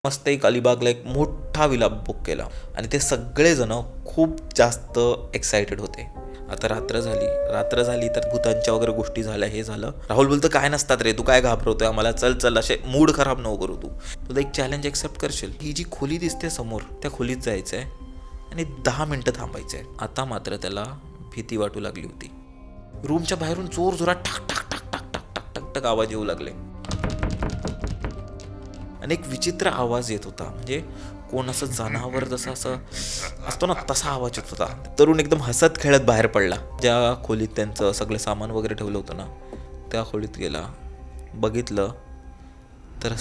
मस्त एक अलिबागला एक मोठा विला बुक केला आणि ते सगळेजण खूप जास्त एक्सायटेड होते. आता रात्र झाली तर भूतांच्या वगैरे गोष्टी झाल्या, हे झालं. राहुल बोलतो काय नसतात रे, तू काय घाबरवतोय आम्हाला, चल चल, असे मूड खराब नको करू, तुला एक चॅलेंज एक्सेप्ट करशील. ही जी खोली दिसते समोर, त्या खोलीत जायचं आहे आणि 10 मिनिटं थांबायचं आहे. आता मात्र त्याला भीती वाटू लागली होती. रूमच्या बाहेरून जोर जोरात ठक ठक ठक ठक ठक ठक ठक ठक आवाज येऊ लागले आणि एक विचित्र आवाज येत होता, म्हणजे कोण असं जनावर जसं असं असतो ना तसा आवाज येत होता. तरुण एकदम हसत खेळत बाहेर पडला. ज्या खोलीत त्यांचं सगळं सामान वगैरे ठेवलं होतं ना, त्या खोलीत गेला. बघितलं तर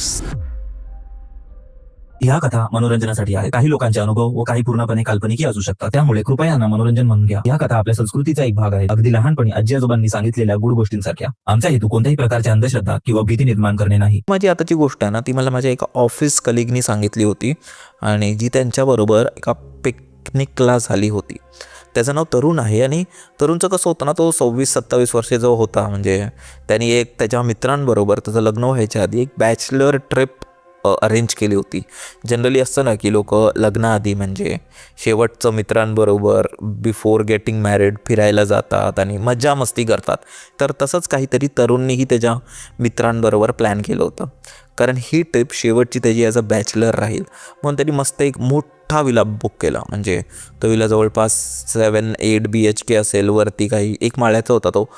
ह्या कथा मनोरंजनासाठी आहे. काही लोकांचे अनुभव व काही पूर्णपणे काल्पनिक असू शकतात. त्यामुळे कृपया यांना मनोरंजन म्हणून घ्या. ह्या कथा आपल्या संस्कृतीचा एक भाग आहे, अगदी लहानपणी आजी आजोबांनी सांगितलेल्या गुड गोष्टींसारख्या. आमचा हेतू कोणत्याही प्रकारची अंधश्रद्धा किंवा भीती निर्माण करणे नाही. माझी आताची गोष्ट आहे ना, ती मला माझ्या एका ऑफिस कलिगनी सांगितली होती आणि जी त्यांच्याबरोबर एका पिकनिकला झाली होती. त्याचं नाव तरुण आहे आणि तरुणचं कसं होतं ना, तो 26-27 वर्षाचा होता. म्हणजे त्यांनी एक त्याच्या मित्रांबरोबर त्याचं लग्न व्हायच्या आधी एक बॅचलर ट्रिप अरेंज केली होती. जनरली असतं ना की लोक लग्नाआधी म्हणजे शेवटचं मित्रांबरोबर बिफोर गेटिंग मॅरिड फिरायला जातात आणि मजा मस्ती करतात. तर तसंच काहीतरी तरुणनीही त्याच्या मित्रांबरोबर प्लॅन केलं होतं, कारण ही ट्रिप शेवटची त्याची ॲज अ बॅचलर राहील म्हणून त्यांनी मस्त एक मोठा विला बुक केला. म्हणजे तो विला जवळपास 7-8 BHK असेल, वरती काही एक माळ्याचा होता तो.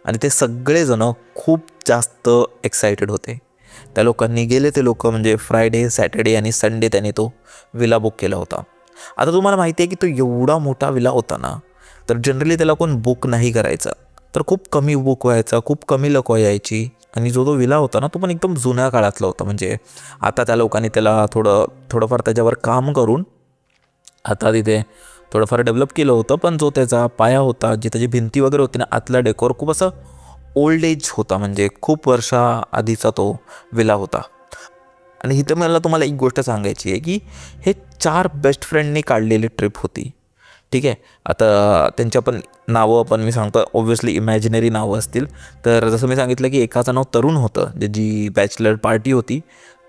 आणि ते सगळेजण खूप जास्त एक्सायटेड होते. त्या लोकांनी गेले, ते लोक म्हणजे फ्रायडे, सॅटर्डे आणि संडे त्यांनी तो विला बुक केला होता. आता तुम्हाला माहिती आहे की तो एवढा मोठा विला होता ना, तर जनरली त्याला कोण बुक नाही करायचा, तर खूप कमी बुक व्हायचा, खूप कमी लोक यायची. आणि जो विला होता ना, तो पण एकदम जुन्या काळातला होता. म्हणजे आता त्या लोकांनी त्याला थोडंफार त्याच्यावर काम करून आता तिथे थोडंफार डेव्हलप केलं होतं. पण जो त्याचा पाया होता, जी त्याची भिंती वगैरे होती ना, आतला डेकोर खूप असं ओल्ड एज होता, म्हणजे खूप वर्षा आधीचा तो विला होता. आणि इथं मला तुम्हाला एक गोष्ट सांगायची आहे की हे 4 बेस्ट फ्रेंडनी काढलेली ट्रिप होती. ठीक आहे, आता त्यांच्या पण नावं पण मी सांगतो, ऑब्व्हियसली इमॅजिनरी नावं असतील. तर जसं मी सांगितलं की एकाचं नाव तरुण होतं, जी बॅचलर पार्टी होती.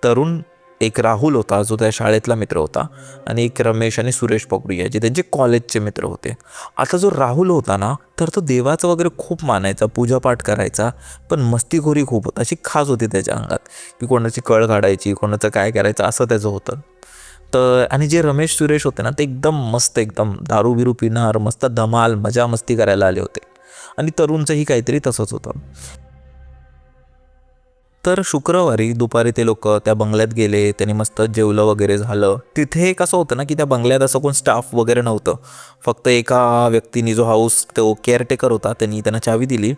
तरुण, एक राहुल होता जो त्या शाळेतला मित्र होता, आणि एक रमेश आणि सुरेश पकडूया जे त्यांचे कॉलेजचे मित्र होते. आता जो राहुल होता ना, तर तो देवाचं वगैरे खूप मानायचा, पूजापाठ करायचा, पण मस्तीखोरी खूप होता. अशी खास होती त्याच्या अंगात की कोणाची कळ काढायची, कोणाचं काय करायचं, असं त्याचं होतं. तर आणि जे रमेश सुरेश होते ना, ते एकदम मस्त, एकदम दारू बिरू पिणार, मस्त धमाल मजा मस्ती करायला आले होते. आणि तरुणचंही काहीतरी तसंच होतं. तर शुक्रवारी दुपारी ते लोक त्या बंगल्यात गेले, त्यांनी मस्त जेवलं वगैरे झालं. तिथे कसं होतं ना की त्या बंगल्यात असं कोण स्टाफ वगैरे नव्हतं. फक्त एका व्यक्तीने, जो हाऊस तो केअरटेकर होता, त्यांना चावी दिली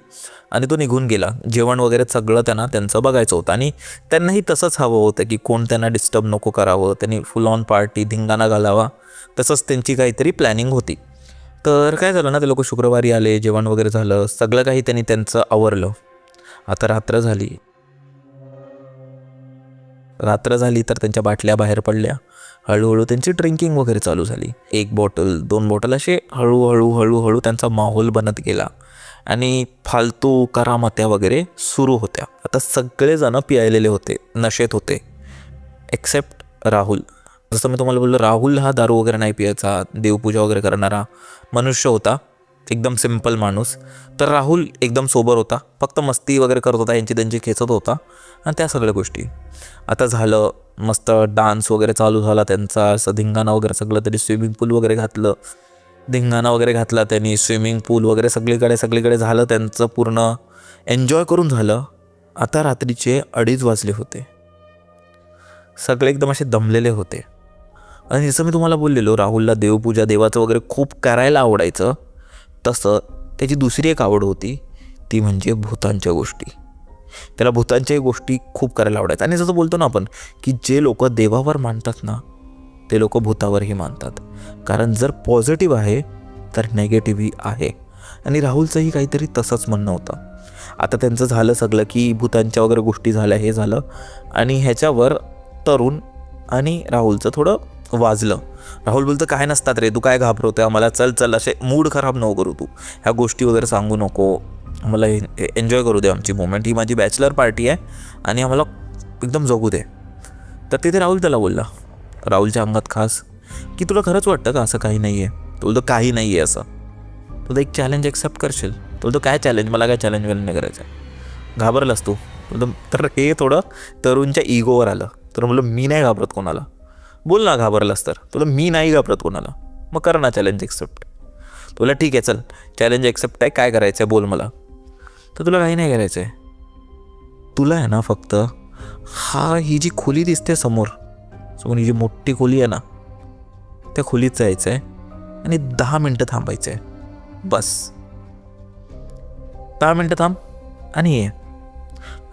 आणि तो निघून गेला. जेवण वगैरे सगळं त्यांचं बघायचं होतं आणि त्यांनाही तसंच हवं होतं की कोण त्यांना डिस्टर्ब नको करावं. त्यांनी फुल ऑन पार्टी, धिंगाणा घालावा, तसंच त्यांची काहीतरी प्लॅनिंग होती. तर काय झालं ना, ते लोक शुक्रवारी आले, जेवण वगैरे झालं, सगळं काही त्यांनी त्यांचं आवरलं. आता रात्र झाली तर त्यांच्या बाटल्या बाहेर पडल्या. हळूहळू त्यांची ड्रिंकिंग वगैरे चालू झाली. 1 बॉटल 2 बॉटल असे हळूहळू त्यांचा माहोल बनत गेला आणि फालतू करामत्या वगैरे सुरू होत्या. आता सगळेजण पियालेले होते, नशेत होते, एक्सेप्ट राहुल. जसं मी तुम्हाला बोललो, राहुल हा दारू वगैरे नाही पियाचा, देवपूजा वगैरे करणारा मनुष्य होता, एकदम सिम्पल माणूस. तर राहुल एकदम सोबर होता, फक्त मस्ती वगैरे करत होता, यांची त्यांची खेचत होता आणि त्या सगळ्या गोष्टी. आता झालं, मस्त डान्स वगैरे चालू झाला त्यांचा, असं धिंगाणा वगैरे सगळं. त्यांनी स्विमिंग पूल वगैरे घातलं, धिंगाणा वगैरे घातला त्यांनी, स्विमिंग पूल वगैरे सगळीकडे झालं त्यांचं, पूर्ण एन्जॉय करून झालं. आता रात्रीचे 2:30 वाजले होते. सगळे एकदम असे दमलेले होते. आणि जसं मी तुम्हाला बोललेलो, राहुलला देवपूजा, देवाचं वगैरे खूप करायला आवडायचं, तसं त्याची दुसरी एक आवड होती, ती म्हणजे भूतांच्या गोष्टी. त्याला भूतांच्याही गोष्टी खूप करायला आवडायचं. आणि जसं बोलतो ना आपण की जे लोक देवावर मानतात ना, ते लोक भूतावरही मानतात. कारण जर पॉझिटिव्ह आहे तर नेगेटिव्हही आहे. आणि राहुलचंही काहीतरी तसंच म्हणणं होतं. आता त्यांचं झालं सगळं की भूतांच्या वगैरे गोष्टी झाल्या, हे झालं, आणि ह्याच्यावर तरुण आणि राहुलचं थोडं वाजलं. राहुल बोलतं काय नसतात रे, तू काय घाबरवतोय आम्हाला, चल चल, असे मूड खराब नको करू, तू ह्या गोष्टी वगैरे सांगू नको, मला एन्जॉय करू दे आमची मोमेंट, ही माझी बॅचलर पार्टी आहे आणि आम्हाला एकदम जगू दे. तर तिथे राहुल त्याला बोलला, राहुलच्या अंगात खास, की तुला खरंच वाटतं का असं काही नाही आहे? तो बोलतो काही नाही आहे असं. तुला एक चॅलेंज ॲक्सेप्ट करशील? तो बोलतो काय चॅलेंज? मला काय चॅलेंज वगैरे नाही करायचं आहे. घाबरलास तू? बोलतो तर हे थोडं तरुणच्या इगोवर आलं. तर म्हणलं मी नाही घाबरत कोणाला. बोल ना घाबरलास तर. तुला मी नाही घाबरत कोणाला, मग कर ना चॅलेंज ॲक्सेप्ट. तुला ठीक आहे चल चॅलेंज ॲक्सेप्ट आहे, काय करायचं आहे बोल मला. तर तुला काही नाही करायचं आहे. तुला आहे ना फक्त ही जी खोली दिसते समोर ही जी मोठी खोली आहे ना, त्या खोलीत जायचं आहे आणि 10 मिनटं थांबायचं आहे बस. 10 मिनटं थांब आणि ये.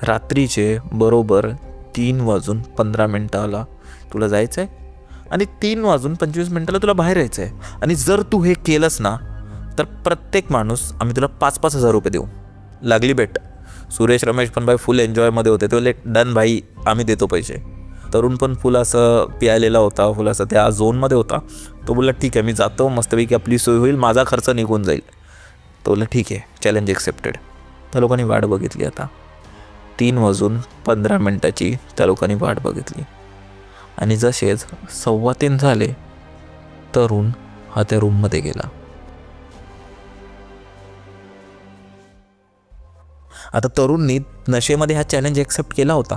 रात्रीचे बरोबर 3:15 तुला जायचं आहे आणि 3:25 तुला बाहेर यायचं आहे. आणि जर तू हे केलंस ना तर प्रत्येक माणूस आम्ही तुला 5-5 हजार रुपये देऊ. लागली भेट. सुरेश रमेश पण भाई फुल एन्जॉयमध्ये होते. ते बोलले डन भाई आम्ही देतो पैसे. तरुण पण फुल असं पियालेला होता, फुल असं त्या झोनमध्ये होता. तो बोलला ठीक आहे मी जातो, मस्तपैकी आपली सोय होईल, माझा खर्च निघून जाईल. तो बोलला ठीक आहे चॅलेंज एक्सेप्टेड. त्या लोकांनी वाट बघितली. आता 3:15 त्या लोकांनी वाट बघितली आणि जसेच 3:15 झाले तरुण हा त्या रूममध्ये गेला. आता तरुणनी नशेमध्ये हा चॅलेंज ॲक्सेप्ट केला होता,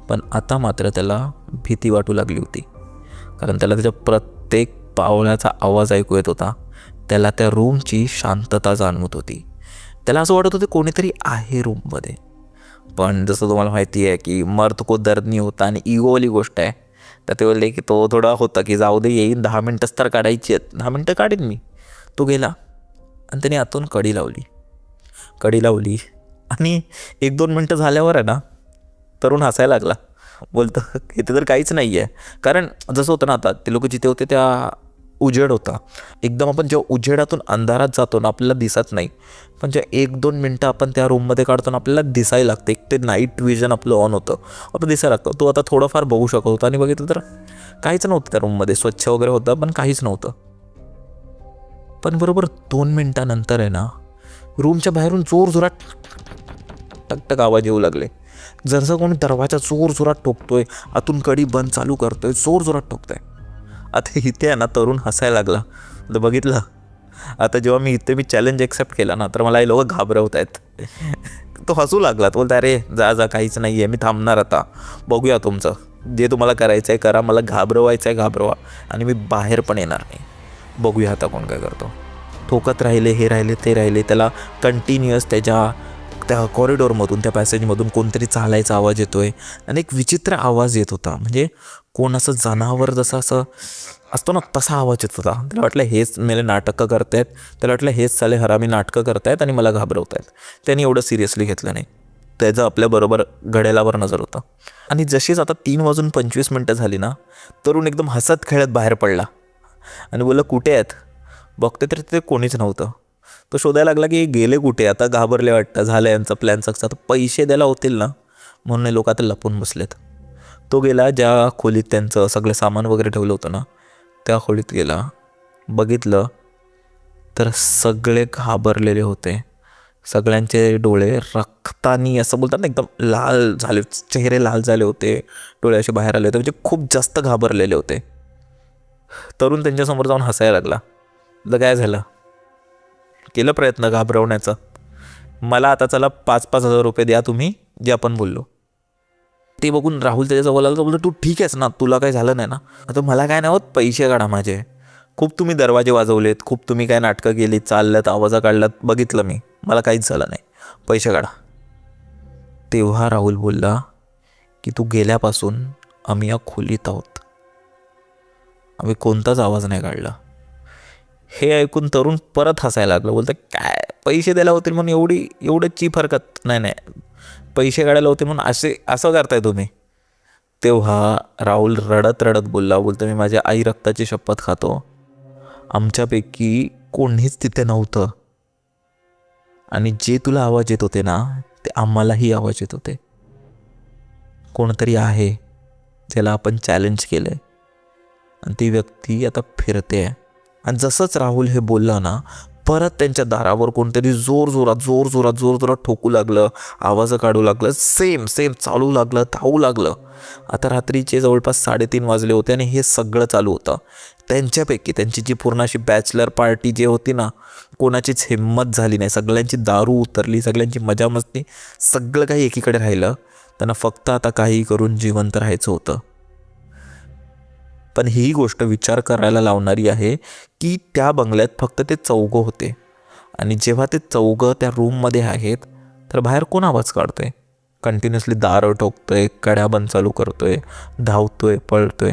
पण आता मात्र त्याला भीती वाटू लागली होती. कारण त्याला त्याच्या प्रत्येक पावलाचा आवाज ऐकू येत होता. त्याला त्या रूमची शांतता जाणवत होती. त्याला असं वाटत होतं कोणीतरी आहे रूममध्ये. पण जसं तुम्हाला माहिती आहे की मर्द को दर्द नहीं होता आणि इगोवाली गोष्ट आहे. तर ते बोलले की तो थोडा होता की जाऊ दे येईन 10 मिनटंच तर काढायची आहेत, 10 मिनटं काढीन मी. तो गेला आणि त्याने आतून कडी लावली आणि 1-2 मिनटं झाल्यावर आहे ना तरुण हसायला लागला. बोलतं इथे तर काहीच नाही आहे. कारण जसं होतं ना आता ते लोक जिथे होते त्या उजेड होता एकदम. आपण जेव्हा उजेडातून अंधारात जातो ना आपल्याला दिसत नाही, पण जेव्हा 1-2 मिनटं आपण त्या रूममध्ये काढतो ना आपल्याला दिसायला लागतं. एक ते नाईट विजन आपलं ऑन होतं, आपलं दिसायला लागतं. तो आता थोडंफार बघू शकत होता आणि बघितलं तर काहीच नव्हतं त्या रूममध्ये. स्वच्छ वगैरे होतं पण काहीच नव्हतं. पण बरोबर 2 मिनटानंतर आहे ना रूमच्या बाहेरून जोरजोरात टकटक आवाज येऊ लागले. जसं कोणी दरवाजा जोरजोरात ठोकतोय, आतून कडी बंद चालू करतोय, जोरजोरात ठोकतोय. आता इथे आहे ना तरुण हसायला लागला. तर बघितलं आता जेव्हा मी चॅलेंज ॲक्सेप्ट केला ना तर मला हे लोक घाबरवत आहेत. तो हसू लागला. तो बोलता अरे जा काहीच नाही आहे, मी थांबणार आता, बघूया तुमचं जे तुम्हाला करायचं आहे करा, मला घाबरवायचं आहे घाबरवा आणि मी बाहेर पण येणार नाही, बघूया आता कोण काय करतो. ठोकत राहिले, हे राहिले ते राहिले. त्याला कंटिन्युअस त्या कॉरिडॉरमधून त्या पॅसेजमधून कोणतरी चालायचा आवाज येतोय आणि एक विचित्र आवाज येत होता. म्हणजे कोण असं जनावर जसं असं असतो ना तसा आवाज येत होता. त्याला वाटलं हेच मेले नाटकं करतायत, त्याला वाटलं हेच साले हरामी नाटकं करतायत आणि मला घाबरवत आहेत. त्यांनी एवढं सिरियसली घेतलं नाही. त्याचं आपल्याबरोबर घड्याळावर नजर होता. आणि जशीच आता 3:25 झाली ना तरुण एकदम हसत खेळत बाहेर पडला आणि बोलला कुठे आहेत? बघते तर तिथे कोणीच नव्हतं. तो शोधायला लागला की गेले कुठे. आता घाबरले वाटतं, झालं यांचा प्लॅन सक्सेस. आता पैसे द्यायला होतील ना म्हणून हे लोक आता लपून बसलेत. तो गेला ज्या खोलीत त्यांचं सगळं सामान वगैरे ठेवलं होतं ना त्या खोलीत गेला. बघितलं तर सगळे घाबरलेले होते. सगळ्यांचे डोळे रक्तानी असं बोलतात ना एकदम लाल झाले, चेहरे लाल झाले होते, डोळे असे बाहेर आले होते, म्हणजे खूप जास्त घाबरलेले होते. तरुण त्यांच्यासमोर जाऊन हसायला लागला. तर काय झालं? केलं प्रयत्न घाबरवण्याचा. मला आता चला 5-5 हजार रुपये द्या तुम्ही, जे आपण बोललो. ते बघून राहुल त्याच्याजवळ आला. तर बोलतो तू ठीक आहेस ना, तुला काही झालं नाही ना? आता मला काय नाही होत, पैसे काढा माझे. खूप तुम्ही दरवाजे वाजवलेत, खूप तुम्ही काय नाटकं केली, चालल्यात, आवाजा काढल्यात, बघितलं मी, मला काहीच झालं नाही, पैसे काढा. तेव्हा राहुल बोलला की तू गेल्यापासून आम्ही या खोलीत आहोत, आम्ही कोणताच आवाज नाही काढला. हे ऐकून तरुण परत हसायला लागलं. बोलतं काय पैसे द्यायला होतील म्हणून एवढं चीप हरकत नाही, पैसे काढायला होते म्हणून असं करताय तुम्ही. तेव्हा राहुल रडत बोलतं मी माझ्या आई रक्ताची शपथ खातो, आमच्यापैकी कोणीच तिथे नव्हतं आणि जे तुला आवाज येत होते ना ते आम्हालाही आवाज येत होते. कोणतरी आहे ज्याला आपण चॅलेंज केलं आणि ती व्यक्ती आता फिरते. आणि जसंच राहुल हे बोलला ना परत त्यांच्या दारावर कोणतरी जोर जोरात ठोकू लागलं, आवाज काढू लागलं, सेम चालू लागलं, धावू लागलं. आता रात्रीचे जवळपास 3:30 वाजले होते आणि हे सगळं चालू होतं. त्यांच्यापैकी त्यांची जी पूर्ण अशी बॅचलर पार्टी जी होती ना, कोणाचीच हिंमत झाली नाही. सगळ्यांची दारू उतरली, सगळ्यांची मजा मस्ती, सगळं काही एकीकडे राहिलं. त्यांना फक्त आता काही करून जिवंत राहायचं होतं. पण ही गोष्ट विचार करायला लावणारी आहे की त्या बंगल्यात फक्त ते चौघं होते आणि जेव्हा ते चौघं त्या रूममध्ये आहेत तर बाहेर कोण आवाज काढतोय, कंटिन्युअसली दारं ठोकतोय, कड्या बंद चालू करतोय, धावतोय, पळतोय.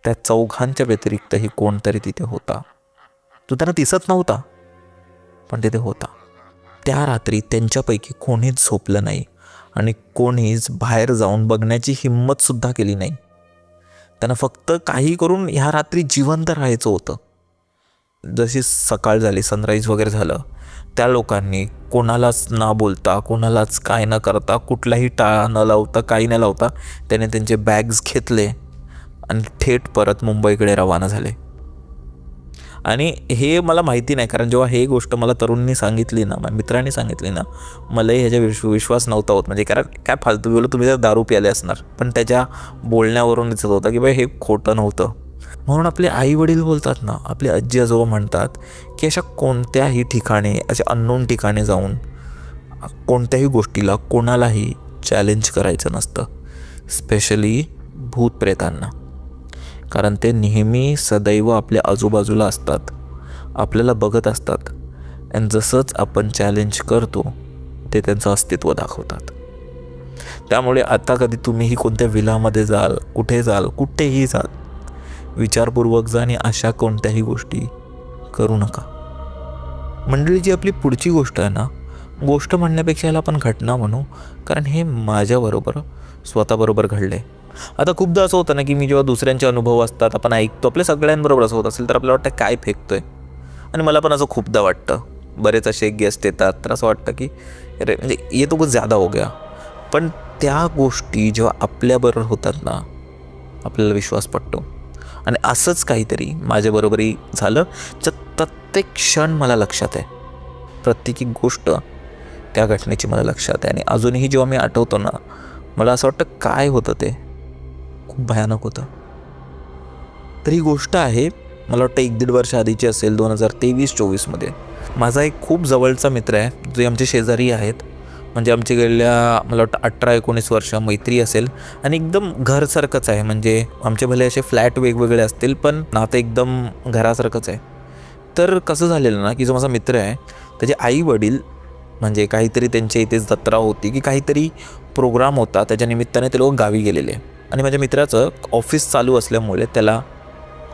त्या चौघांच्या व्यतिरिक्तही कोणतरी तिथे होता. तो त्यांना दिसत नव्हता पण तिथे होता. त्या रात्री त्यांच्यापैकी कोणीच झोपलं नाही आणि कोणीच बाहेर जाऊन बघण्याची हिंमतसुद्धा केली नाही. त्यांना फक्त काही करून ह्या रात्री जिवंत राहायचं होतं. जशी सकाळ झाली, सनराईज वगैरे झालं, त्या लोकांनी कोणालाच न बोलता, कोणालाच काय न करता, कुठलाही टाळा न लावता, काही न लावता त्याने त्यांचे बॅग्स घेतले आणि थेट परत मुंबईकडे रवाना झाले. आणि हे मला माहिती नाही, कारण जेव्हा हे गोष्ट मला तरुणनी सांगितली ना, माझ्या मित्रांनी सांगितली ना, मलाही ह्याच्या विश्वास नव्हता होत. म्हणजे कारण काय फालतू बोललो, तुम्ही जर दारू प्याले असणार, पण त्याच्या बोलण्यावरून दिसत होतं की बाई हे खोटं नव्हतं. म्हणून आपले आई वडील बोलतात ना, आपले आजी आजोबा म्हणतात की अशा कोणत्याही ठिकाणी, अशा अननोन ठिकाणी जाऊन कोणत्याही गोष्टीला कोणालाही चॅलेंज करायचं नसतं, स्पेशली भूतप्रेतांना. कारण ते नेहमी सदैव आपल्या आजूबाजूला असतात, आपल्याला बघत असतात आणि जसंच आपण चॅलेंज करतो ते त्यांचं अस्तित्व दाखवतात. त्यामुळे आता कधी तुम्हीही कोणत्या विलामध्ये जाल, कुठेही जाल, विचारपूर्वक जा आणि अशा कोणत्याही गोष्टी करू नका. मंडळी, जी आपली पुढची गोष्ट आहे ना, गोष्ट म्हणण्यापेक्षा याला आपण घटना म्हणू, कारण हे माझ्याबरोबर स्वतःबरोबर घडले. आता खूपदा असं होतं ना की मी जेव्हा दुसऱ्यांचे अनुभव असतात, आपण ऐकतो, आपल्या सगळ्यांबरोबर असं होत असेल तर आपल्याला वाटतं काय फेकतोय. आणि मला पण असं खूपदा वाटतं. बरेच असे गेस्ट येतात तर असं वाटतं की अरे म्हणजे ये तो कुछ ज़्यादा हो गया. पण त्या गोष्टी जेव्हा आपल्याबरोबर होतात ना, आपल्याला विश्वास पटतो. आणि असंच काहीतरी माझ्याबरोबरही झालं. प्रत्येक क्षण मला लक्षात आहे, प्रत्येकी गोष्ट त्या घटनेची मला लक्षात आहे. आणि अजूनही जेव्हा मी आठवतो ना, मला असं वाटतं काय होतं ते, खूप भयानक होतं. तर ही गोष्ट आहे, मला वाटतं 1-1.5 वर्ष आधीची असेल, 2023-24मध्ये. माझा एक खूप जवळचा मित्र आहे, जे आमचे शेजारी आहेत. म्हणजे आमची गेल्या मला वाटतं 18-19 वर्ष मैत्री असेल आणि एकदम घरसारखंच आहे. म्हणजे आमचे भले असे फ्लॅट वेगवेगळे असतील पण नातं एकदम घरासारखंच आहे. तर कसं झालेलं ना की जो माझा मित्र आहे त्याचे आई वडील म्हणजे काहीतरी त्यांच्या इथे जत्रा होती की काहीतरी प्रोग्राम होता, त्याच्या निमित्ताने ते लोक गावी गेलेले. आणि माझ्या मित्राचं ऑफिस चालू असल्यामुळे त्याला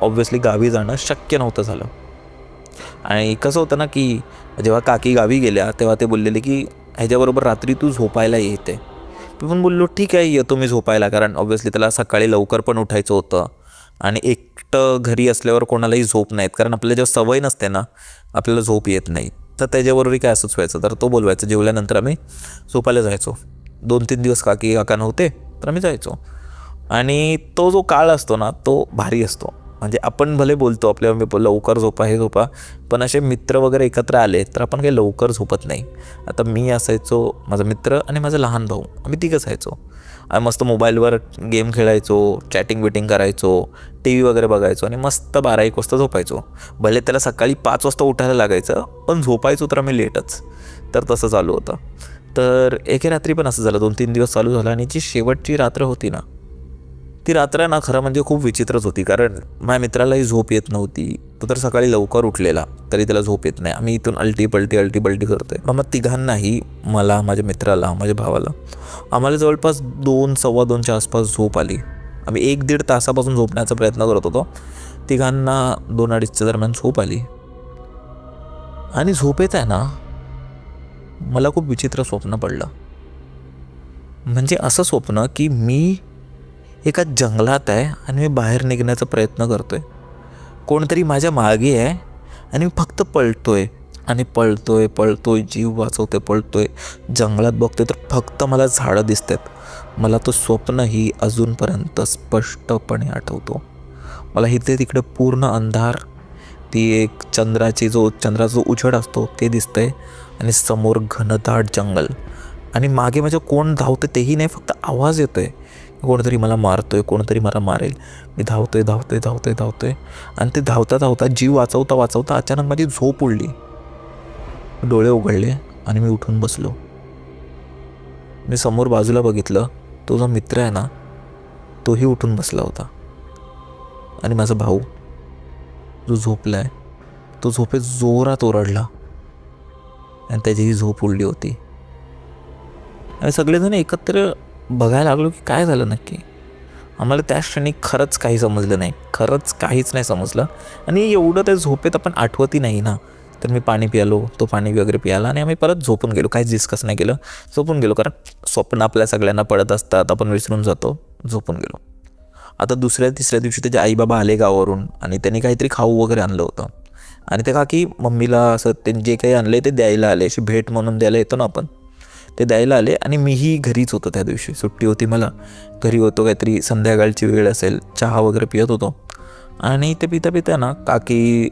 ऑब्व्हियसली गावी जाणं शक्य नव्हतं झालं. आणि कसं होतं ना की जेव्हा काकी गावी गेल्या तेव्हा ते बोललेले की ह्याच्याबरोबर रात्री तू झोपायला येते. मी पण बोललो ठीक आहे, येतो मी झोपायला, कारण ऑब्व्हियसली त्याला सकाळी लवकर पण उठायचं होतं आणि एकटं घरी असल्यावर कोणालाही झोप नाहीत, कारण आपल्याला जेव्हा सवय नसते ना आपल्याला झोप येत नाही. तर त्याच्याबरोबरही काय असंच व्हायचं. तर तो बोलवायचा, जेवल्यानंतर आम्ही झोपायला जायचो. 2-3 दिवस काका नव्हते तर आम्ही जायचो. आणि तो जो काळ असतो ना तो भारी असतो. म्हणजे आपण भले बोलतो आपल्या लवकर झोपा, हे झोपा, पण असे मित्र वगैरे एकत्र आले तर आपण काही लवकर झोपत नाही. आता मी असायचो, माझा मित्र आणि माझा लहान भाऊ, आम्ही तिघं असायचो. आम्ही मस्त मोबाईलवर गेम खेळायचो, चॅटिंग करायचो, टी व्ही वगैरे बघायचो आणि मस्त 12-1 वाजता झोपायचो. भले त्याला सकाळी 5 वाजता उठायला लागायचं पण झोपायचो तर आम्ही लेटच. तर तसं चालू होतं. तर एके रात्री पण असं झालं, 2-3 दिवस चालू झालं. आणि जी शेवटची रात्र होती ना, ती रात्र ना खरं म्हणजे खूप विचित्रच होती. कारण माझ्या मित्रालाही झोप येत नव्हती. तो तर सकाळी लवकर उठलेला तरी त्याला झोप येत नाही. आम्ही इथून अलटी पलटी करतोय. मग तिघांनाही, मला, माझ्या मित्राला, माझ्या भावाला, आम्हाला जवळपास 2-2:15च्या आसपास झोप आली. आम्ही 1-1.5 तासापासून झोपण्याचा प्रयत्न करत होतो. तिघांना 2-2:30च्या दरम्यान झोप आली. आणि झोपेत आहे ना मला खूप विचित्र स्वप्न पडलं. म्हणजे असं स्वप्न की मी एका जंगलात आहे आणि मी बाहेर निघण्याचा प्रयत्न करतोय. कोणतरी माझ्या मागे आहे आणि मी फक्त पळतोय, जीव वाचवतोय, पळतोय. जंगलात बघतोय तर फक्त मला झाडं दिसतात. मला तो स्वप्नही अजूनपर्यंत स्पष्टपणे आठवतो. मला इथे तिकडे पूर्ण अंधार, ती एक चंद्राचा जो उजेड असतो ते दिसतंय आणि समोर घनदाट जंगल आणि मागे माझ्या कोण धावतं तेही नाही, फक्त आवाज येतोय कोणतरी मला मारतोय, कोणतरी मला मारेल. मी धावतोय आणि ते धावता जीव वाचवता अचानक माझी झोप उडली. डोळे उघडले आणि मी उठून बसलो. मी समोर बाजूला बघितलं, तो जो मित्र आहे ना तोही उठून बसला होता आणि माझा भाऊ जो झोपलाय तो झोपेत जोरात ओरडला आणि त्याचीही झोप उडली होती. आणि सगळेजण एकत्र बघायला लागलो की काय झालं नक्की. आम्हाला त्या क्षणी खरंच काही समजलं नाही, खरंच काहीच नाही समजलं. आणि एवढं त्या झोपेत आपण आठवतही नाही ना. तर मी पाणी पियालो, तो पाणी वगैरे पियाला आणि आम्ही परत झोपून गेलो. काहीच डिस्कस नाही केलं, झोपून गेलो. कारण स्वप्न आपल्या सगळ्यांना पडत असतात, आपण विसरून जातो, झोपून गेलो. आता दुसऱ्या तिसऱ्या दिवशी त्याचे आईबाबा आले गावावरून आणि त्यांनी काहीतरी खाऊ वगैरे आणलं होतं आणि ते काकी मम्मीला असं त्यांनी जे काही आणले ते द्यायला आले, अशी भेट म्हणून द्यायला येतो ना आपण, ते द्यायला आले. आणि मीही घरीच होतो त्या दिवशी, सुट्टी होती मला, घरी होतो. काहीतरी संध्याकाळची वेळ असेल, चहा वगैरे पित होतो आणि ते पिता ना काकी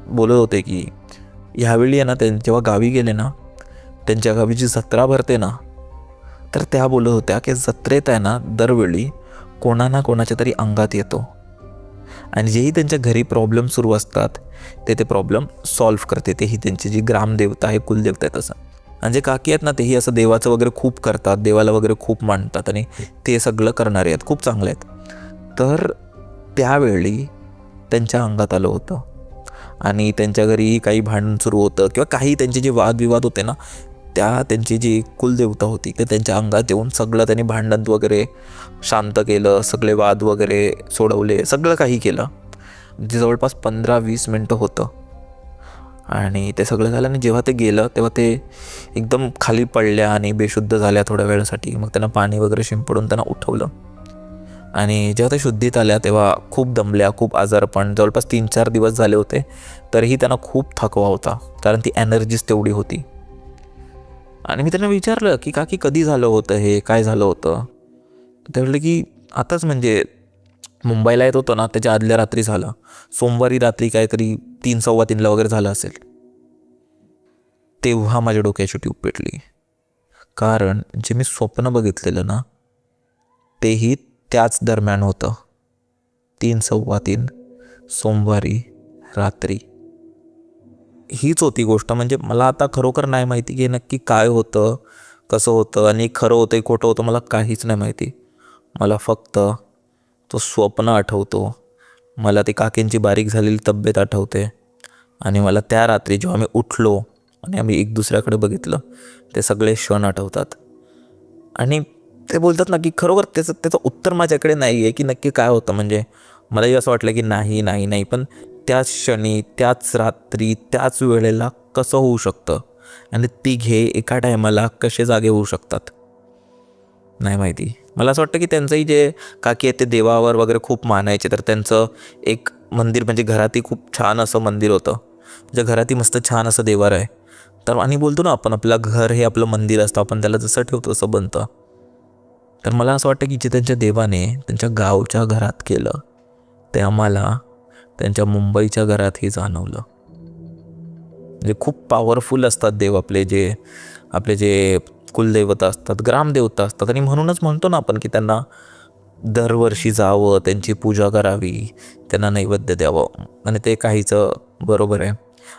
बोलत होते की ह्यावेळी आहे ना जेव्हा गावी गेले ना, त्यांच्या गावी जी जत्रा भरते ना, तर त्या बोलत होत्या की जत्रेत आहे ना दरवेळी कोणा ना कोणाच्या तरी अंगात येतो आणि जेही त्यांच्या घरी प्रॉब्लेम सुरू असतात ते प्रॉब्लेम सॉल्व्ह करते. तेही त्यांची जी ग्रामदेवता आहे, कुलदेवता आहे तसं. आणि जे काकी आहेत ना तेही असं देवाचं वगैरे खूप करतात, देवाला वगैरे खूप मानतात आणि ते सगळं करणारे आहेत, खूप चांगले आहेत. तर त्यावेळी त्यांच्या अंगात आलं होतं आणि त्यांच्या घरी काही भांडण सुरू होतं किंवा काही त्यांचे जे वादविवाद होते ना, त्यांची जी कुलदेवता होती ते त्यांच्या अंगात येऊन सगळं त्यांनी भांडण वगैरे शांत केलं, सगळे वाद वगैरे सोडवले, सगळं काही केलं. जे जवळपास 15-20 मिनटं होतं आणि ते सगळं झालं. आणि जेव्हा ते गेलं तेव्हा ते एकदम खाली पडल्या आणि बेशुद्ध झाल्या थोड्या वेळासाठी. मग त्यांना पाणी वगैरे शिंपडून त्यांना उठवलं आणि जेव्हा ते शुद्धीत आल्या तेव्हा खूप दमल्या, खूप आजारपण, जवळपास 3-4 दिवस झाले होते. तरीही त्यांना खूप थकवा होता कारण ती एनर्जीच तेवढी होती. आणि मी त्यांना विचारलं की काकी कधी झालं होतं हे, काय झालं होतं. ते म्हटलं की आताच, म्हणजे मुंबईला येत होतं ना त्याच्या आदल्या रात्री झालं, सोमवारी रात्री काहीतरी 3-3:15 वगैरे झालं असेल. तेव्हा माझ्या डोक्याची ट्यूब पेटली. कारण जे मी स्वप्न बघितलेलं ना तेही त्याच दरम्यान होतं, 3-3:15 सोमवारी रात्री. हीच होती गोष्ट. म्हणजे मला आता खरोखर नाही माहिती की नक्की काय होतं, कसं होतं आणि खरं होतं खोटं होतं, मला काहीच नाही माहिती. मला फक्त तो स्वप्न आठवतो, मला ती काकींची बारीक झालेली तब्येत आठवते आणि मला त्या रात्री जेव्हा आम्ही उठलो आणि आम्ही एक दुसऱ्याकडे बघितलं ते सगळे क्षण आठवतात. आणि ते बोलतात ना की खरोखर त्याचं उत्तर माझ्याकडे नाही आहे की नक्की काय होतं. म्हणजे मलाही असं वाटलं की नाही, पण त्याच क्षणी, त्याच रात्री, त्याच वेळेला कसं होऊ शकतं आणि तिघे एका टायमाला कसे जागे होऊ शकतात नाही माहिती. मला असं वाटतं की त्यांचंही जे काकी आहेत ते देवावर वगैरे खूप मानायचे, तर त्यांचं एक मंदिर, म्हणजे घरातही खूप छान असं मंदिर होतं, ज्या घरातही मस्त छान असं देवार आहे. तर आणि बोलतो ना आपण, आपलं घर हे आपलं मंदिर असतं, आपण त्याला जसं ठेवतो तसं बनतं. तर मला असं वाटतं की जे त्यांच्या देवाने त्यांच्या गावच्या घरात केलं ते आम्हाला त्यांच्या मुंबईच्या घरातही जाणवलं. म्हणजे खूप पॉवरफुल असतात देव आपले जे कुलदेवता असतात, ग्रामदेवता असतात. आणि म्हणूनच म्हणतो ना आपण की त्यांना दरवर्षी जावं, त्यांची पूजा करावी, त्यांना नैवेद्य द्यावं. आणि ते काहीचं बरोबर आहे.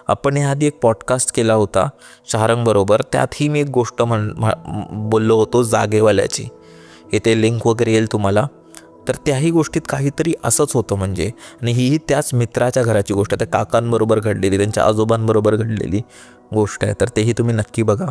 आपण ह्याआधी एक पॉडकास्ट केला होता शहारंगबरोबर, त्यातही मी एक गोष्ट बोललो होतो जागेवाल्याची. इथे लिंक वगैरे येईल तुम्हाला. तर त्याही गोष्टीत काहीतरी असंच होतं म्हणजे. आणि ही त्याच मित्राच्या घराची गोष्ट आहे, त्या काकांबरोबर घडलेली, त्यांच्या आजोबांबरोबर घडलेली गोष्ट आहे. तर तेही तुम्ही नक्की बघा.